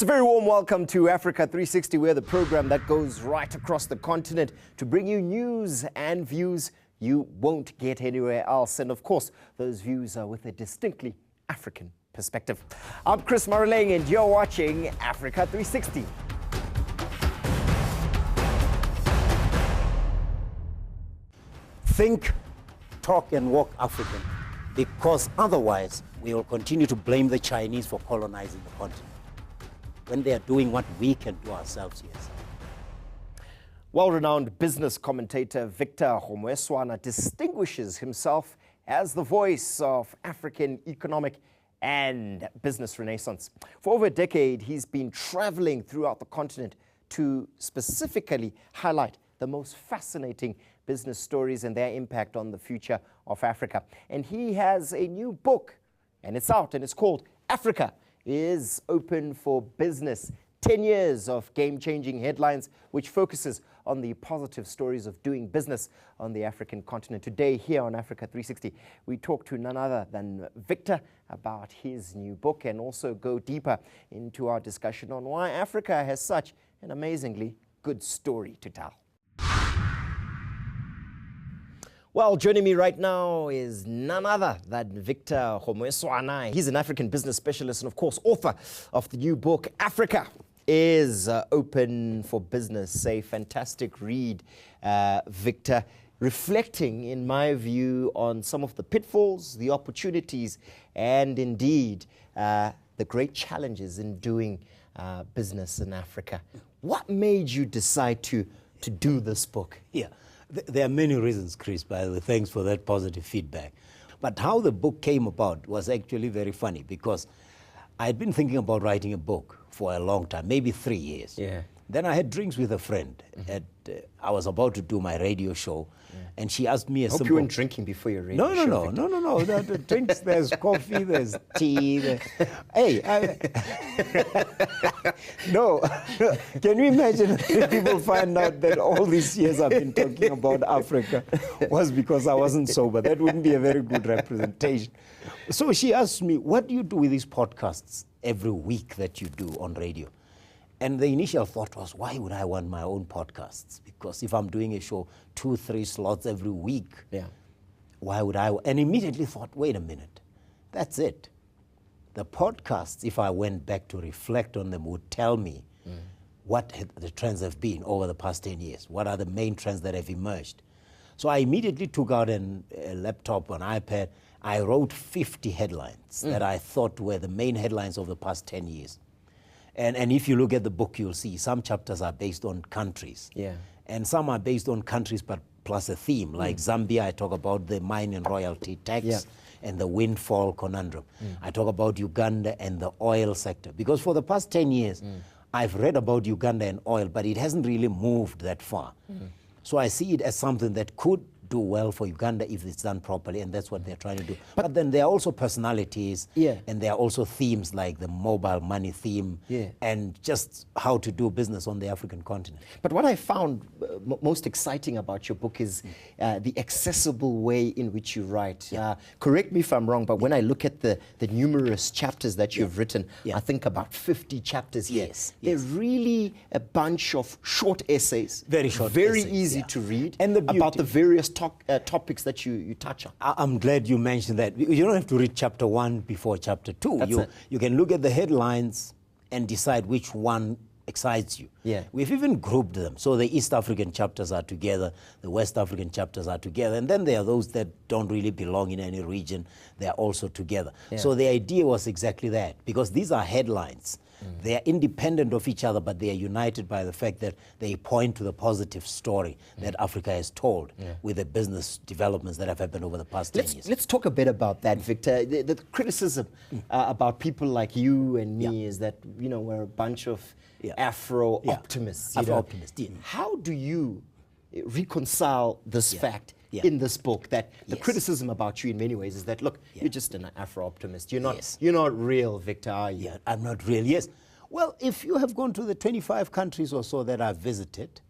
It's a very warm welcome to Africa 360. We're the program that goes right across the continent to bring you news and views you won't get anywhere else. And of course, those views are with a distinctly African perspective. I'm Chris Maroleng and you're watching Africa 360. Think, talk and walk African, because otherwise we will continue to blame the Chinese for colonizing the continent when they are doing what we can do ourselves here. Well-renowned business commentator Victor Kgomoeswana distinguishes himself as the voice of African economic and business renaissance. For over a decade, he's been traveling throughout the continent to specifically highlight the most fascinating business stories and their impact on the future of Africa. And he has a new book, and it's out, and it's called Africa is Open for Business. 10 years of game-changing headlines, which focuses on the positive stories of doing business on the African continent. Today, here on Africa 360, we talk to none other than Victor about his new book and also go deeper into our discussion on why Africa has such an amazingly good story to tell. Well, joining me right now is none other than Victor Kgomoeswana. He's an African business specialist and, of course, author of the new book, Africa is Open for Business. A fantastic read, Victor, reflecting, in my view, on some of the pitfalls, the opportunities, and indeed the great challenges in doing business in Africa. What made you decide to do this book? Yeah. There are many reasons, Chris, by the way. Thanks for that positive feedback. But how the book came about was actually very funny, because I'd been thinking about writing a book for a long time, maybe 3 years. Yeah. Then I had drinks with a friend. I was about to do my radio show, and she asked me a simple... I hope you weren't drinking before your radio show. No. The drinks, there's coffee, there's tea. Hey, no. Can you imagine if people find out that all these years I've been talking about Africa was because I wasn't sober? That wouldn't be a very good representation. So she asked me, what do you do with these podcasts every week that you do on radio? And the initial thought was, why would I want my own podcasts? Because if I'm doing a show 2-3 slots every week, why would I? And immediately thought, wait a minute, that's it. The podcasts, if I went back to reflect on them, would tell me what the trends have been over the past 10 years. What are the main trends that have emerged? So I immediately took out a laptop, an iPad. I wrote 50 headlines that I thought were the main headlines of the past 10 years. And if you look at the book, you'll see some chapters are based on countries. Yeah. And some are based on countries, but plus a theme. Like Zambia, I talk about the mine and royalty tax and the windfall conundrum. I talk about Uganda and the oil sector. Because for the past 10 years, I've read about Uganda and oil, but it hasn't really moved that far. So I see it as something that could do well for Uganda if it's done properly, and that's what they're trying to do. But then there are also personalities, and there are also themes like the mobile money theme, and just how to do business on the African continent. But what I found most exciting about your book is the accessible way in which you write. Correct me if I'm wrong, but when I look at the numerous chapters that you've written, I think about 50 chapters here. They're really a bunch of short essays. Very short very essays, easy to read, and about the various topics that you touch on. I'm glad you mentioned that. You don't have to read chapter 1 before chapter 2. You can look at the headlines and decide which one excites you. We've even grouped them. So the East African chapters are together, the West African chapters are together, and then there are those that don't really belong in any region. They are also together. So the idea was exactly that, because these are headlines. They are independent of each other, but they are united by the fact that they point to the positive story that Africa has told with the business developments that have happened over the past 10 years. Let's talk a bit about that, Victor. The criticism about people like you and me is that, we're a bunch of afro-optimists. Afro-optimists, How do you reconcile this fact in this book, that the criticism about you in many ways is that, look, you're just an Afro-optimist. You're not real, Victor, are you? I'm not real, Well, if you have gone to the 25 countries or so that I've visited,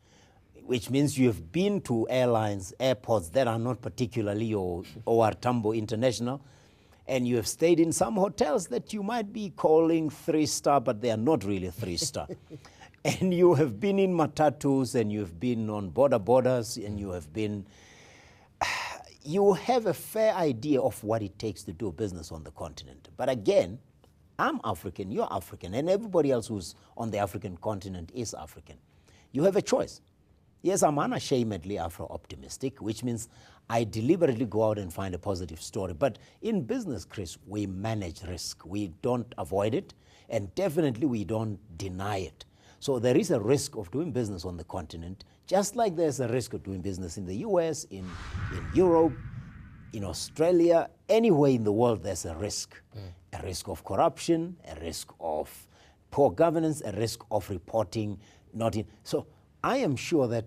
which means you have been to airports that are not particularly OR Tambo International, and you have stayed in some hotels that you might be calling 3-star, but they are not really 3-star. And you have been in matatus, and you have been on borders, and you have been... You have a fair idea of what it takes to do business on the continent. But again, I'm African, you're African, and everybody else who's on the African continent is African. You have a choice. Yes, I'm unashamedly afro-optimistic, which means I deliberately go out and find a positive story. But in business, Chris, we manage risk. We don't avoid it, and definitely we don't deny it. So there is a risk of doing business on the continent, just like there's a risk of doing business in the US, in Europe, in Australia, anywhere in the world there's a risk. A risk of corruption, a risk of poor governance, a risk of reporting not in. So I am sure that,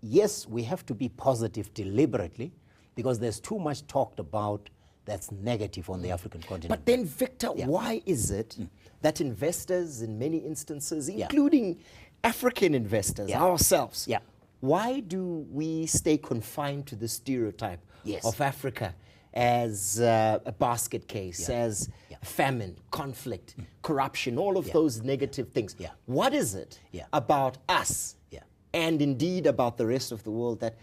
yes, we have to be positive deliberately, because there's too much talked about that's negative on the African continent. But then, Victor, why is it that investors, in many instances, including African investors, ourselves, why do we stay confined to the stereotype of Africa as a basket case, as famine, conflict, corruption, all of those negative things? What is it about us and indeed about the rest of the world that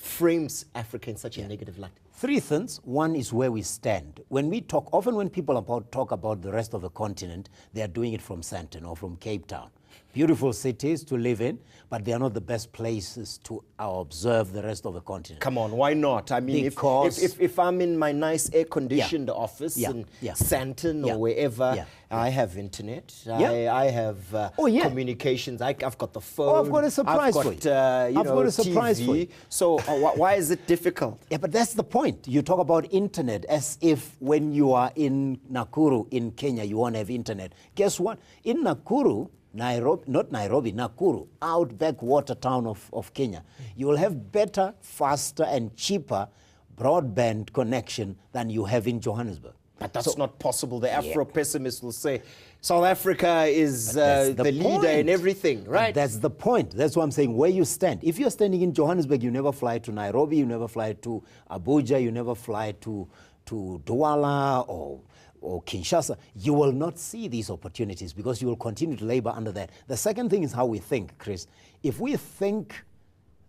frames Africa in such a negative light? 3 things. One is where we stand. When we talk, often when people talk about the rest of the continent, they are doing it from Sandton or from Cape Town. Beautiful cities to live in, but they are not the best places to observe the rest of the continent. Come on, why not? I mean, if I'm in my nice air-conditioned office in Sandton or wherever, I have internet, I have communications, I've got the phone. Oh, I've got a surprise for you. I've got a surprise for you. So why is it difficult? Yeah, but that's the point. You talk about internet as if when you are in Nakuru in Kenya, you won't have internet. Guess what? In Nakuru, Nakuru, outback water town of Kenya, you will have better, faster, and cheaper broadband connection than you have in Johannesburg. But that's not possible. The Afro-pessimist will say South Africa is the leader in everything, right? But that's the point. That's what I'm saying, where you stand. If you're standing in Johannesburg, you never fly to Nairobi, you never fly to Abuja, you never fly to Douala or Kinshasa, you will not see these opportunities because you will continue to labor under that. The second thing is how we think, Chris. If we think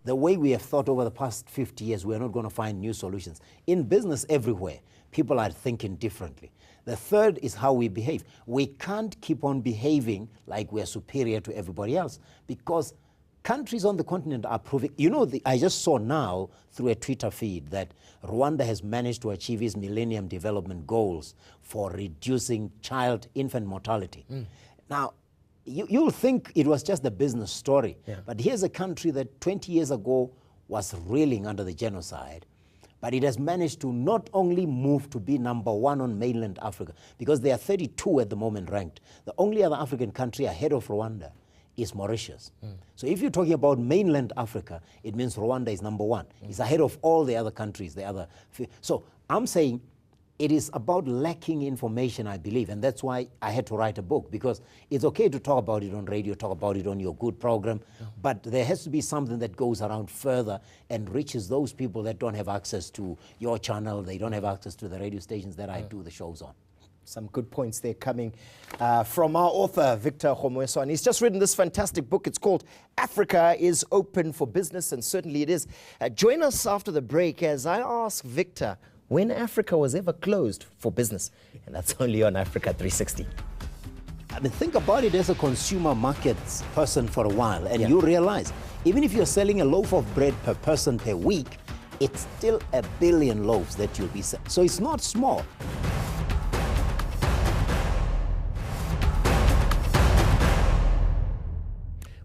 the way we have thought over the past 50 years, we're not going to find new solutions. In business everywhere, people are thinking differently. The third is how we behave. We can't keep on behaving like we're superior to everybody else, because countries on the continent are proving, I just saw now through a Twitter feed that Rwanda has managed to achieve its Millennium Development Goals for reducing infant mortality. Now, you'll think it was just a business story, but here's a country that 20 years ago was reeling under the genocide, but it has managed to not only move to be number 1 on mainland Africa, because they are 32 at the moment ranked. The only other African country ahead of Rwanda is Mauritius. So if you're talking about mainland Africa, it means Rwanda is number 1. It's ahead of all the other countries, So I'm saying it is about lacking information, I believe, and that's why I had to write a book, because it's okay to talk about it on radio, talk about it on your good program, but there has to be something that goes around further and reaches those people that don't have access to your channel, they don't have access to the radio stations that I do the shows on. Some good points there coming from our author, Victor Kgomoeswana. He's just written this fantastic book. It's called Africa is Open for Business, and certainly it is. Join us after the break as I ask Victor when Africa was ever closed for business. And that's only on Africa 360. I mean, think about it as a consumer markets person for a while, and you realize, even if you're selling a loaf of bread per person per week, it's still 1 billion loaves that you'll be selling. So it's not small.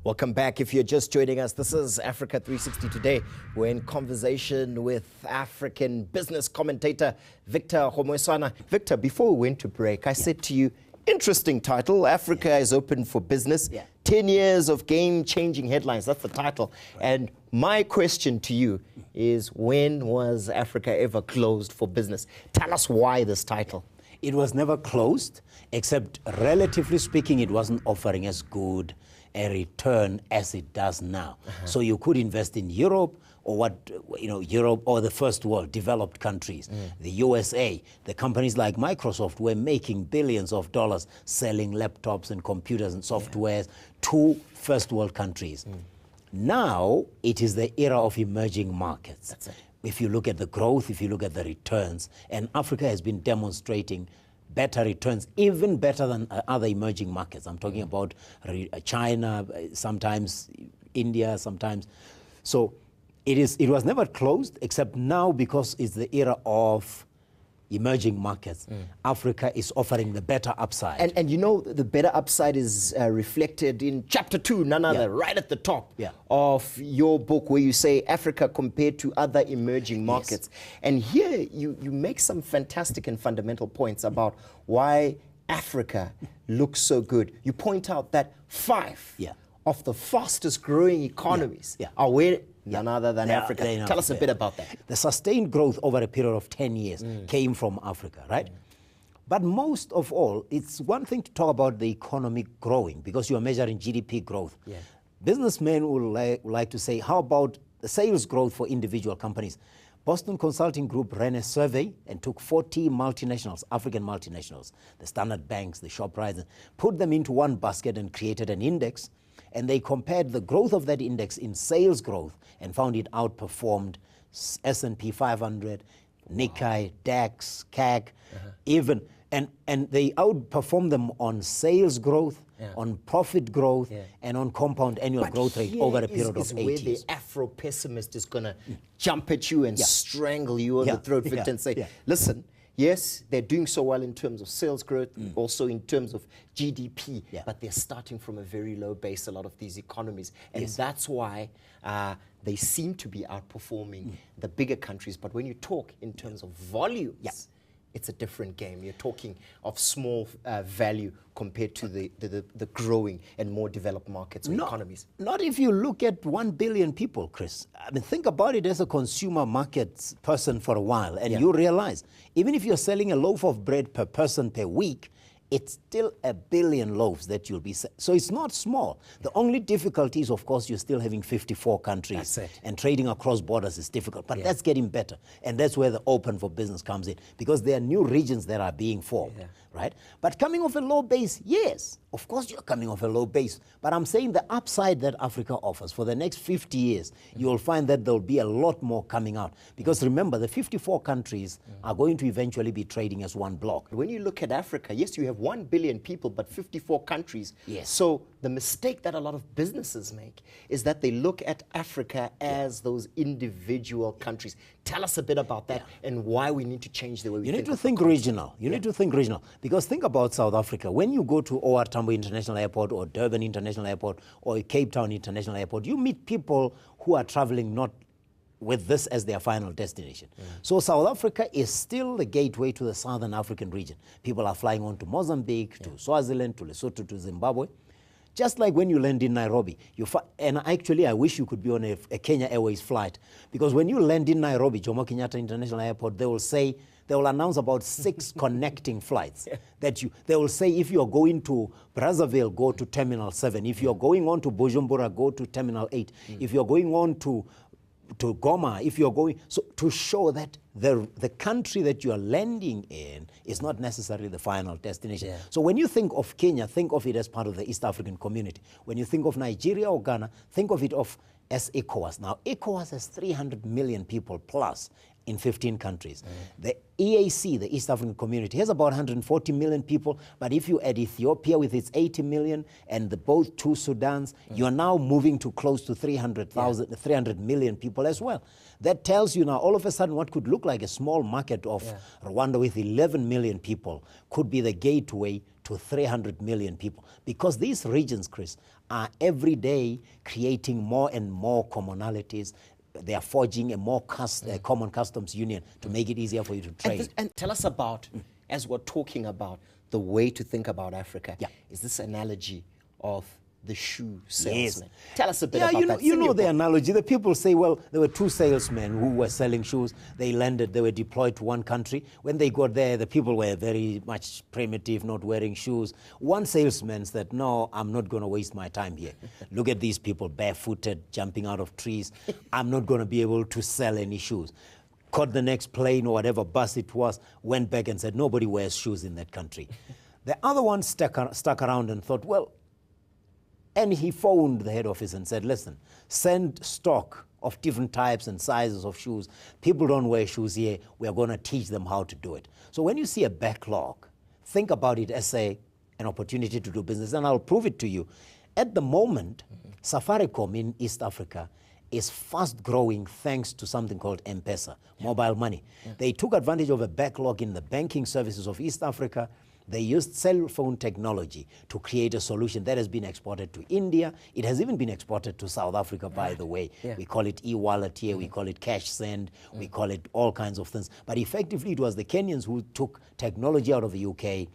Welcome back. If you're just joining us, this is Africa 360 today. We're in conversation with African business commentator Victor Kgomoeswana. Victor, before we went to break, I said to you, interesting title, Africa is Open for Business. 10 years of game-changing headlines. That's the title. And my question to you is, when was Africa ever closed for business? Tell us why this title. It was never closed, except relatively speaking, it wasn't offering as good a return as it does now. So you could invest in Europe, or Europe or the first world, developed countries, the USA. The companies like Microsoft were making billions of dollars selling laptops and computers and softwares to first world countries. Now it is the era of emerging markets. That's it. If you look at the growth, if you look at the returns, and Africa has been demonstrating better returns, even better than other emerging markets. I'm talking about China, sometimes India, sometimes. So it was never closed, except now, because it's the era of emerging markets. Africa is offering the better upside. And the better upside is reflected in chapter 2, none other, right at the top of your book, where you say Africa compared to other emerging markets. And here you make some fantastic and fundamental points about why Africa looks so good. You point out that 5 of the fastest growing economies are where none other than Africa. Tell us a bit about that. The sustained growth over a period of 10 years came from Africa, right? But most of all, it's one thing to talk about the economy growing, because you are measuring GDP growth. Businessmen will like to say, how about the sales growth for individual companies? Boston Consulting Group ran a survey and took 40 multinationals, African multinationals, the Standard Banks, the ShopRites, put them into one basket and created an index. And they compared the growth of that index in sales growth and found it outperformed S&P 500, Nikkei, DAX, CAC, even. And they outperformed them on sales growth, on profit growth, and on compound annual growth rate over a period of 8 years. Where the afro-pessimist is going to jump at you and strangle you on the throat, Victor, and say, listen, yes, they're doing so well in terms of sales growth, also in terms of GDP, but they're starting from a very low base, a lot of these economies. And that's why they seem to be outperforming the bigger countries. But when you talk in terms of volumes, it's a different game. You're talking of small value compared to the growing and more developed markets or economies. Not if you look at 1 billion people, Chris. I mean, think about it as a consumer markets person for a while, and you realize, even if you're selling a loaf of bread per person per week, it's still 1 billion loaves that you'll be selling. So it's not small. The only difficulty is, of course, you're still having 54 countries. And trading across borders is difficult. But that's getting better. And that's where the open for business comes in, because there are new regions that are being formed, right? But coming off a low base, yes, of course you're coming off a low base. But I'm saying the upside that Africa offers for the next 50 years, you'll find that there'll be a lot more coming out. Because remember, the 54 countries are going to eventually be trading as one block. When you look at Africa, yes, you have 1 billion people, but 54 countries. So the mistake that a lot of businesses make is that they look at Africa as those individual countries. Tell us a bit about that and why we need to change the way we think. You need to think regional. You need to think regional. Because think about South Africa. When you go to OR Tambo International Airport or Durban International Airport or Cape Town International Airport, you meet people who are traveling not with this as their final destination. So South Africa is still the gateway to the Southern African region. People are flying on to Mozambique, to Swaziland, to Lesotho, to Zimbabwe. Just like when you land in Nairobi, and actually I wish you could be on a Kenya Airways flight, because when you land in Nairobi, Jomo Kenyatta International Airport, they will announce about 6 connecting flights. They will say, if you're going to Brazzaville, go to Terminal 7. If you're going on to Bujumbura, go to Terminal 8. If you're going on to Goma, if you're going, so to show that the country that you are landing in is not necessarily the final destination. So when you think of Kenya, think of it as part of the East African community. When you think of Nigeria or Ghana, think of it as ECOWAS. Now, ECOWAS has 300 million people plus in 15 countries. The EAC, the East African Community, has about 140 million people, but if you add Ethiopia with its 80 million and both two Sudans, you are now moving to close to 300 million people as well. That tells you now, all of a sudden, what could look like a small market of Rwanda with 11 million people could be the gateway to 300 million people. Because these regions, Chris, are every day creating more and more commonalities. They are forging a more common customs union to make it easier for you to trade. And tell us about, as we're talking about the way to think about Africa, is this analogy of the shoe salesman. Tell us a bit Yeah, about that. you know the analogy. The people say, well, there were two salesmen who were selling shoes. They landed, they were deployed to one country. When they got there, the people were very much primitive, not wearing shoes. One salesman said, no, I'm not going to waste my time here. Look at these people barefooted, jumping out of trees. I'm not going to be able to sell any shoes. Caught the next plane or whatever bus it was, went back and said, nobody wears shoes in that country. The other one stuck around and thought, well, and he phoned the head office and said, listen, send stock of different types and sizes of shoes. People don't wear shoes here. We are going to teach them how to do it. So when you see a backlog, think about it as an opportunity to do business. And I'll prove it to you. At the moment, Safaricom in East Africa is fast growing thanks to something called M-Pesa, mobile money. They took advantage of a backlog in the banking services of East Africa. They used cell phone technology to create a solution that has been exported to India. It has even been exported to South Africa, by the way. We call it e-wallet here, we call it cash send, we call it all kinds of things. But effectively, it was the Kenyans who took technology out of the UK,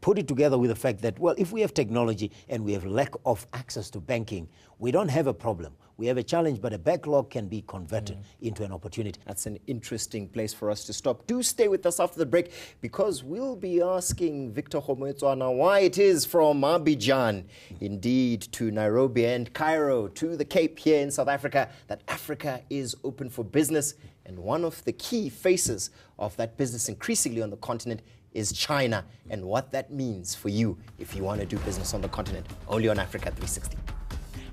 put it together with the fact that, well, if we have technology and we have lack of access to banking, we don't have a problem. We have a challenge, but a backlog can be converted into an opportunity. That's an interesting place for us to stop. Do stay with us after the break, because we'll be asking Victor Kgomoeswana why it is from Abidjan, indeed, to Nairobi and Cairo, to the Cape here in South Africa, that Africa is open for business. And one of the key faces of that business increasingly on the continent is China, and what that means for you if you want to do business on the continent. Only on Africa 360.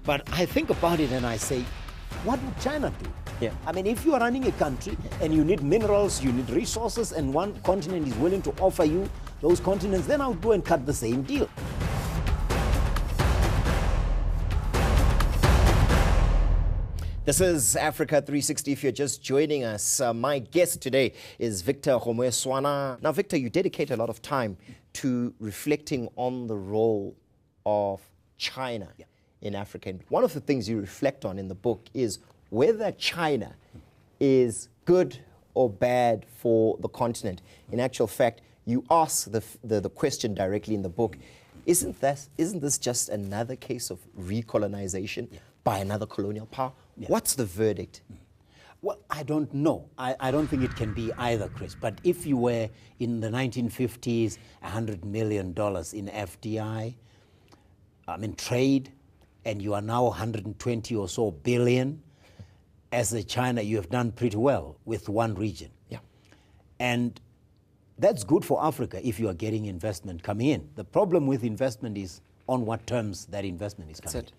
But I think about it and I say, what would China do? I mean, if you are running a country and you need minerals, you need resources, and one continent is willing to offer you those continents, then I would go and cut the same deal. This is Africa 360. If you're just joining us, my guest today is Victor Kgomoeswana. Now, Victor, you dedicate a lot of time to reflecting on the role of China in Africa. And one of the things you reflect on in the book is whether China is good or bad for the continent. In actual fact, you ask the question directly in the book, isn't this just another case of recolonization by another colonial power? What's the verdict? Well, I don't know. I don't think it can be either, Chris. But if you were in the 1950s, $100 million in FDI, trade, and you are now 120 or so billion, as a China, you have done pretty well with one region. And that's good for Africa if you are getting investment coming in. The problem with investment is on what terms that investment is coming in.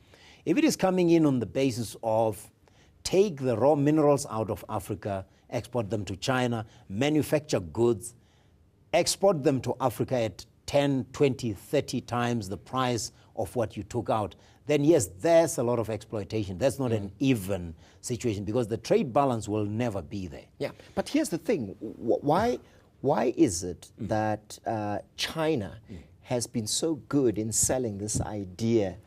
If it is coming in on the basis of take the raw minerals out of Africa, export them to China, manufacture goods, export them to Africa at 10, 20, 30 times the price of what you took out, then yes, there's a lot of exploitation. That's not an even situation, because the trade balance will never be there. Yeah, but here's the thing. Why is it that China has been so good in selling this idea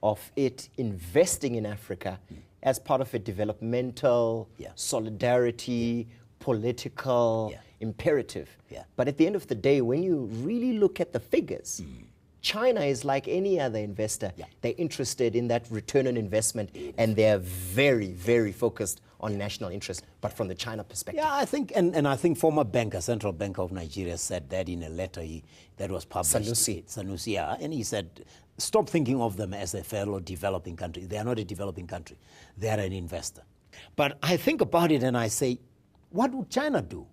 of it investing in Africa as part of a developmental, solidarity, political imperative? But at the end of the day, when you really look at the figures, China is like any other investor. They're interested in that return on investment, and they're very, very focused on national interest, but from the China perspective. Yeah, I think, and I think former central banker of Nigeria said that in a letter that was published. Sanusi, and he said, stop thinking of them as a fellow developing country. They are not a developing country. They are an investor. But I think about it and I say, what would China do?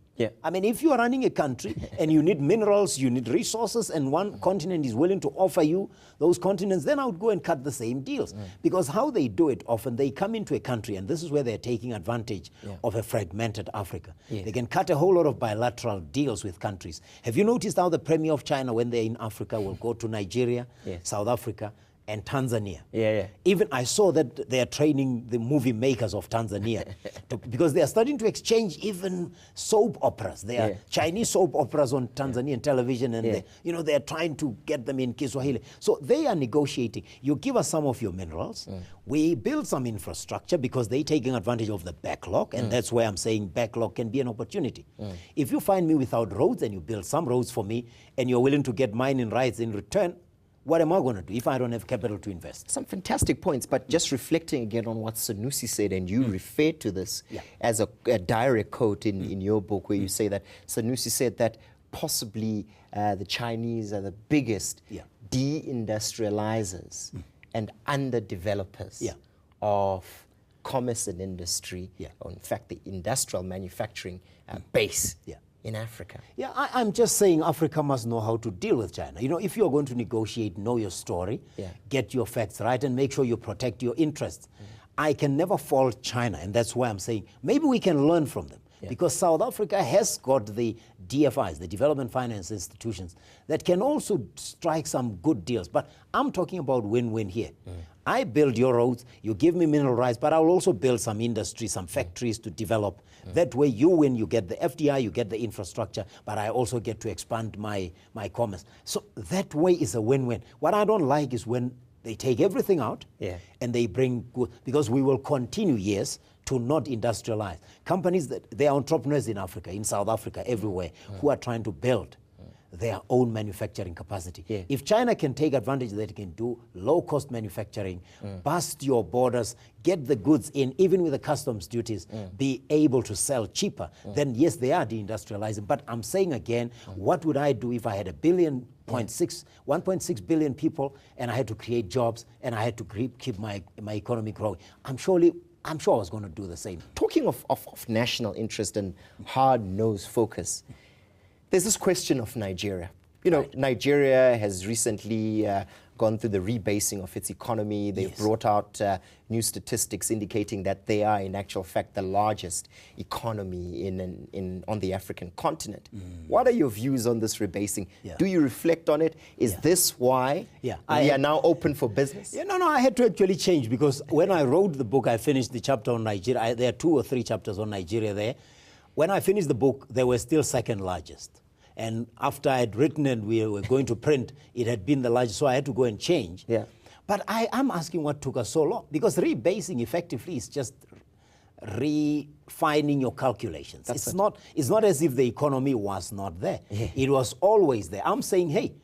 I mean, if you are running a country and you need minerals, you need resources, and one continent is willing to offer you those continents, then I would go and cut the same deals. Because how they do it, often they come into a country, and this is where they're taking advantage of a fragmented Africa. They can cut a whole lot of bilateral deals with countries. Have you noticed how the Premier of China, when they're in Africa, will go to Nigeria, South Africa, and Tanzania? Even I saw that they are training the movie makers of Tanzania because they are starting to exchange even soap operas. There are Chinese soap operas on Tanzanian television, and they are trying to get them in Kiswahili. So they are negotiating. You give us some of your minerals, we build some infrastructure, because they're taking advantage of the backlog, and that's where I'm saying backlog can be an opportunity. If you find me without roads and you build some roads for me, and you're willing to get mining rights in return, what am I going to do if I don't have capital to invest? Some fantastic points, but just reflecting again on what Sanusi said, and you referred to this as a direct quote in your book, where you say that Sanusi said that possibly the Chinese are the biggest deindustrializers and underdevelopers of commerce and industry, or in fact the industrial manufacturing base in Africa. Yeah, I'm just saying Africa must know how to deal with China. You know, if you're going to negotiate, know your story, get your facts right, and make sure you protect your interests. I can never fault China, and that's why I'm saying maybe we can learn from them. Because South Africa has got the DFIs, the development finance institutions, that can also strike some good deals. But I'm talking about win-win here. I build your roads, you give me mineral rights, but I'll also build some industry, some factories to develop. That way you win, you get the FDI, you get the infrastructure, but I also get to expand my commerce. So that way is a win-win. What I don't like is when they take everything out and they bring good, because we will continue, yes, to not industrialize. Companies, they are entrepreneurs in Africa, in South Africa, everywhere, who are trying to build their own manufacturing capacity. If China can take advantage that it can do low-cost manufacturing, bust your borders, get the goods in, even with the customs duties, be able to sell cheaper, then yes, they are deindustrializing. But I'm saying again, what would I do if I had 1.6 billion people and I had to create jobs and I had to keep my economy growing? I'm sure I was going to do the same. Talking of national interest and hard-nosed focus, there's this question of Nigeria. You know, Nigeria has recently gone through the rebasing of its economy. They've brought out new statistics indicating that they are, in actual fact, the largest economy on the African continent. What are your views on this rebasing? Do you reflect on it? Is this why we are now open for business? No, I had to actually change, because when I wrote the book, I finished the chapter on Nigeria. There are 2 or 3 chapters on Nigeria there. When I finished the book, they were still second largest. And after I had written and we were going to print, it had been the largest, so I had to go and change. But I'm asking what took us so long, because rebasing effectively is just refining your calculations. It's not as if the economy was not there. It was always there. I'm saying, hey,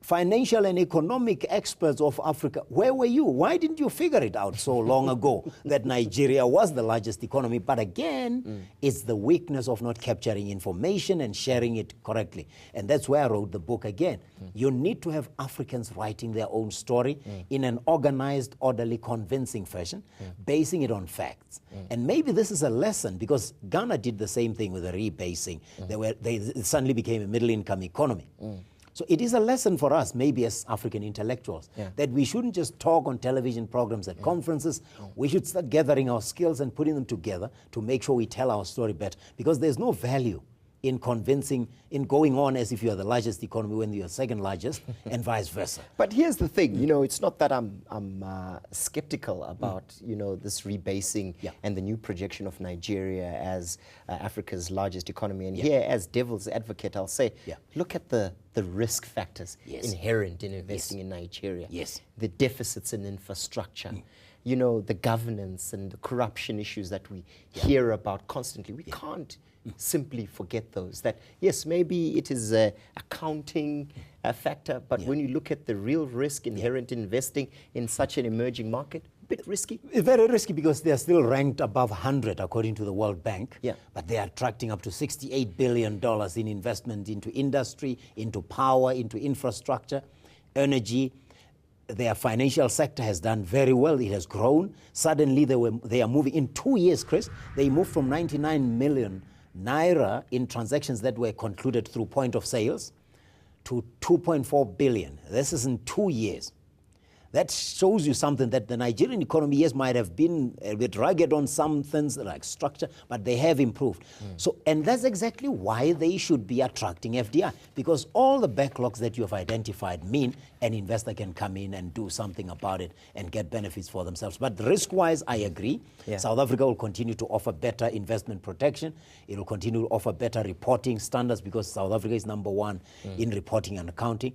financial and economic experts of Africa, where were you? Why didn't you figure it out so long ago that Nigeria was the largest economy? But again, it's the weakness of not capturing information and sharing it correctly. And that's why I wrote the book again. You need to have Africans writing their own story in an organized, orderly, convincing fashion, basing it on facts. And maybe this is a lesson, because Ghana did the same thing with the rebasing. They suddenly became a middle-income economy. So it is a lesson for us, maybe as African intellectuals, that we shouldn't just talk on television programs at conferences. We should start gathering our skills and putting them together to make sure we tell our story better. Because there's no value in convincing, in going on as if you are the largest economy when you are second largest, and vice versa. But here's the thing, you know, it's not that I'm skeptical about, you know, this rebasing and the new projection of Nigeria as Africa's largest economy. And here, as devil's advocate, I'll say, look at the risk factors inherent in investing in Nigeria. The deficits in infrastructure. You know, the governance and the corruption issues that we hear about constantly. We can't simply forget those. That, yes, maybe it is a accounting factor, but when you look at the real risk inherent in investing in such an emerging market, a bit risky. It's very risky, because they are still ranked above 100 according to the World Bank, but they are attracting up to $68 billion in investment into industry, into power, into infrastructure, energy. Their financial sector has done very well. It has grown. Suddenly they are moving. In 2 years, Chris, they moved from 99 million naira in transactions that were concluded through point of sales to 2.4 billion. This is in 2 years. That shows you something, that the Nigerian economy, yes, might have been a bit rugged on some things like structure, but they have improved. So, and that's exactly why they should be attracting FDI, because all the backlogs that you have identified mean an investor can come in and do something about it and get benefits for themselves. But risk-wise, I agree. South Africa will continue to offer better investment protection. It will continue to offer better reporting standards, because South Africa is #1 in reporting and accounting.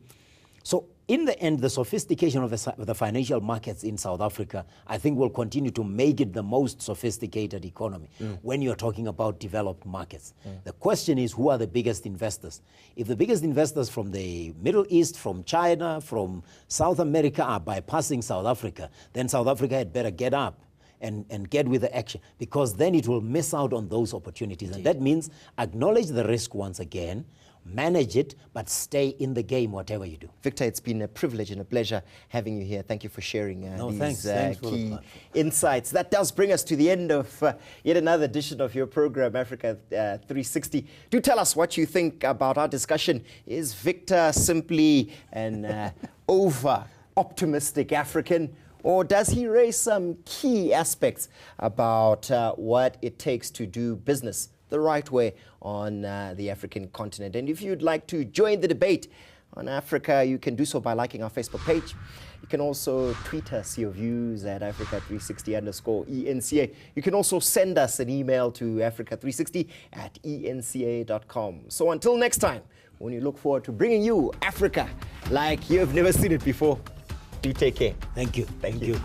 So in the end, the sophistication of the financial markets in South Africa, I think, will continue to make it the most sophisticated economy when you're talking about developed markets. The question is, who are the biggest investors? If the biggest investors from the Middle East, from China, from South America are bypassing South Africa, then South Africa had better get up and get with the action, because then it will miss out on those opportunities. Indeed. And that means acknowledge the risk once again, manage it, but stay in the game, whatever you do. Victor, it's been a privilege and a pleasure having you here. Thank you for sharing these thanks key insights. That does bring us to the end of yet another edition of your program, Africa 360. Do tell us what you think about our discussion. Is Victor simply an over-optimistic African, or does he raise some key aspects about what it takes to do business the right way on the African continent? And if you'd like to join the debate on Africa, you can do so by liking our Facebook page. You can also tweet us your views at Africa360_ENCA. You can also send us an email to Africa360@enca.com. So until next time, when you look forward to bringing you Africa like you've never seen it before, do take care. Thank you. Thank you.